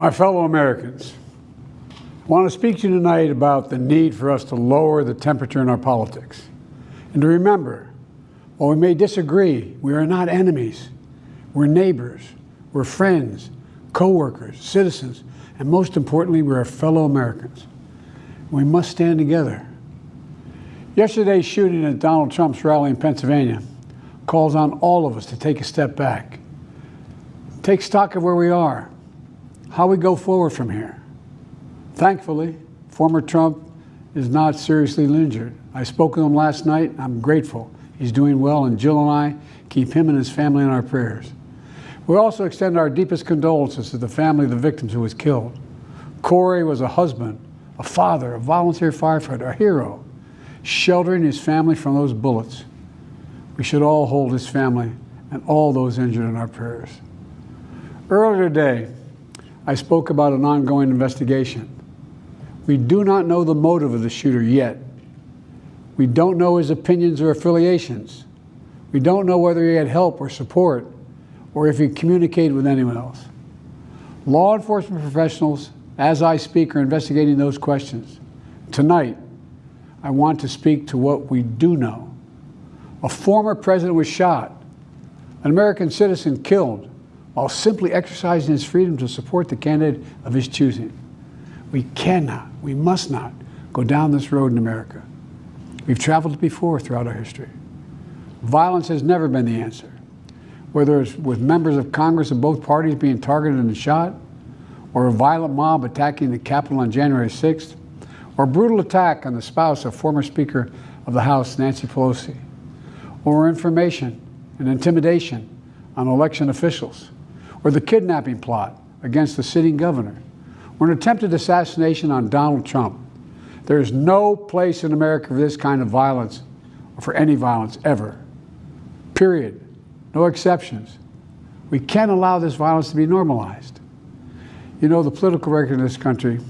My fellow Americans, I want to speak to you tonight about the need for us to lower the temperature in our politics and to remember, while we may disagree, we are not enemies. We're neighbors, we're friends, co-workers, citizens, and most importantly, we're fellow Americans. We must stand together. Yesterday's shooting at Donald Trump's rally in Pennsylvania calls on all of us to take a step back, take stock of where we are, how we go forward from here. Thankfully, former Trump is not seriously injured. I spoke with him last night. I'm grateful. He's doing well, and Jill and I keep him and his family in our prayers. We also extend our deepest condolences to the family of the victims who was killed. Corey was a husband, a father, a volunteer firefighter, a hero, sheltering his family from those bullets. We should all hold his family and all those injured in our prayers. Earlier today, I spoke about an ongoing investigation. We do not know the motive of the shooter yet. We don't know his opinions or affiliations. We don't know whether he had help or support or if he communicated with anyone else. Law enforcement professionals, as I speak, are investigating those questions. Tonight, I want to speak to what we do know. A former president was shot, an American citizen killed, while simply exercising his freedom to support the candidate of his choosing. We cannot, we must not go down this road in America. We've traveled it before throughout our history. Violence has never been the answer. Whether it's with members of Congress of both parties being targeted and shot, or a violent mob attacking the Capitol on January 6th, or a brutal attack on the spouse of former Speaker of the House, Nancy Pelosi, or information and intimidation on election officials, or the kidnapping plot against the sitting governor, or an attempted assassination on Donald Trump. There is no place in America for this kind of violence, or for any violence ever. Period. No exceptions. We can't allow this violence to be normalized. You know, the political record in this country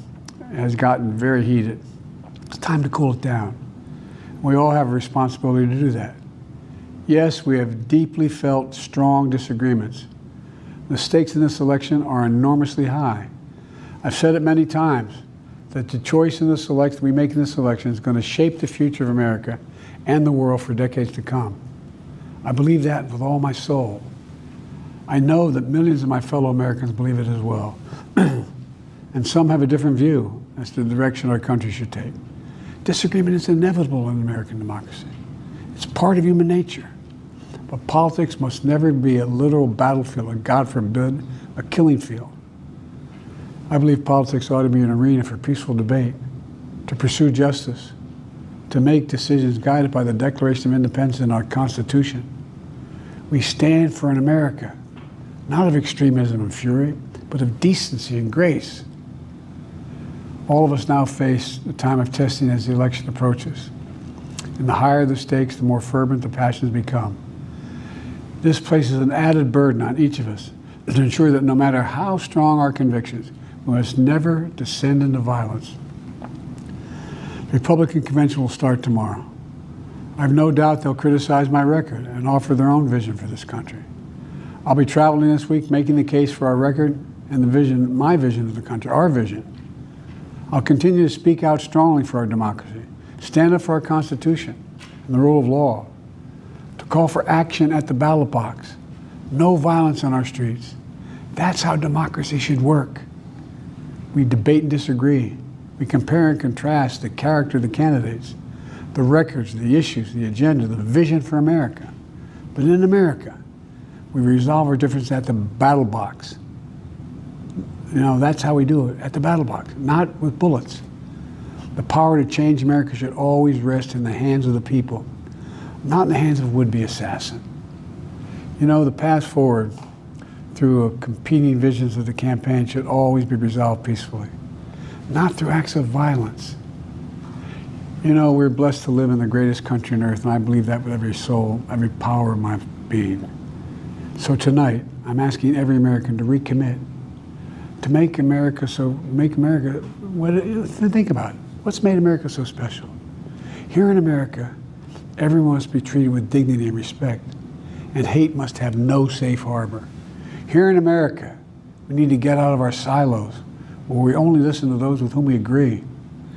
has gotten very heated. It's time to cool it down. We all have a responsibility to do that. Yes, we have deeply felt strong disagreements. The stakes in this election are enormously high. I've said it many times that the choice in this election we make in this election is going to shape the future of America and the world for decades to come. I believe that with all my soul. I know that millions of my fellow Americans believe it as well. And some have a different view as to the direction our country should take. Disagreement is inevitable in American democracy. It's part of human nature. But politics must never be a literal battlefield, or God forbid, a killing field. I believe politics ought to be an arena for peaceful debate, to pursue justice, to make decisions guided by the Declaration of Independence and our Constitution. We stand for an America, not of extremism and fury, but of decency and grace. All of us now face a time of testing as the election approaches. And the higher the stakes, the more fervent the passions become. This places an added burden on each of us to ensure that no matter how strong our convictions, we must never descend into violence. The Republican convention will start tomorrow. I have no doubt they'll criticize my record and offer their own vision for this country. I'll be traveling this week making the case for our record and the vision, my vision of the country, our vision. I'll continue to speak out strongly for our democracy, stand up for our Constitution and the rule of law, to call for action at the ballot box, no violence on our streets. That's how democracy should work. We debate and disagree. We compare and contrast the character of the candidates, the records, the issues, the agenda, the vision for America. But in America, we resolve our differences at the battle box. You know, that's how we do it, at the battle box, not with bullets. The power to change America should always rest in the hands of the people, not in the hands of a would-be assassin. You know, the path forward through competing visions of the campaign should always be resolved peacefully, not through acts of violence. You know, we're blessed to live in the greatest country on earth, and I believe that with every soul, every power of my being. So tonight, I'm asking every American to recommit, to think about it. What's made America so special? Here in America, everyone must be treated with dignity and respect, and hate must have no safe harbor. Here in America, We need to get out of our silos, where we only listen to those with whom we agree,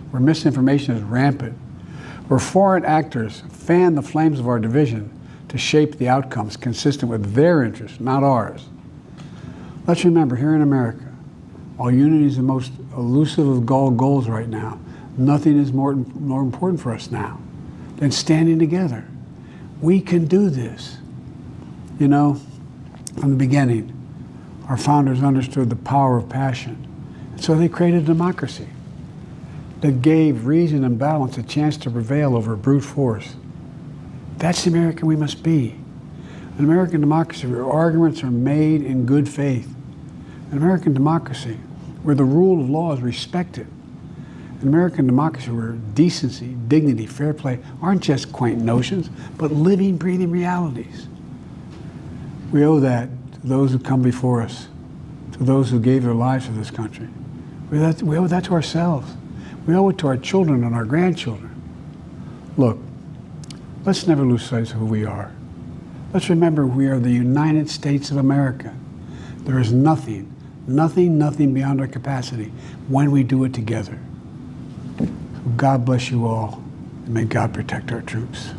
where misinformation is rampant, where foreign actors fan the flames of our division to shape the outcomes consistent with their interests, not ours. Let's remember, here in America, while unity is the most elusive of all goals right now, nothing is more important for us now than standing together. We can do this. You know, from the beginning, our founders understood the power of passion. And so they created a democracy that gave reason and balance a chance to prevail over brute force. That's the American we must be. An American democracy where arguments are made in good faith. An American democracy where the rule of law is respected. An American democracy where decency, dignity, fair play aren't just quaint notions, but living, breathing realities. We owe that to those who come before us, to those who gave their lives for this country. We owe that to ourselves. We owe it to our children and our grandchildren. Look, let's never lose sight of who we are. Let's remember we are the United States of America. There is nothing beyond our capacity when we do it together. God bless you all, and may God protect our troops.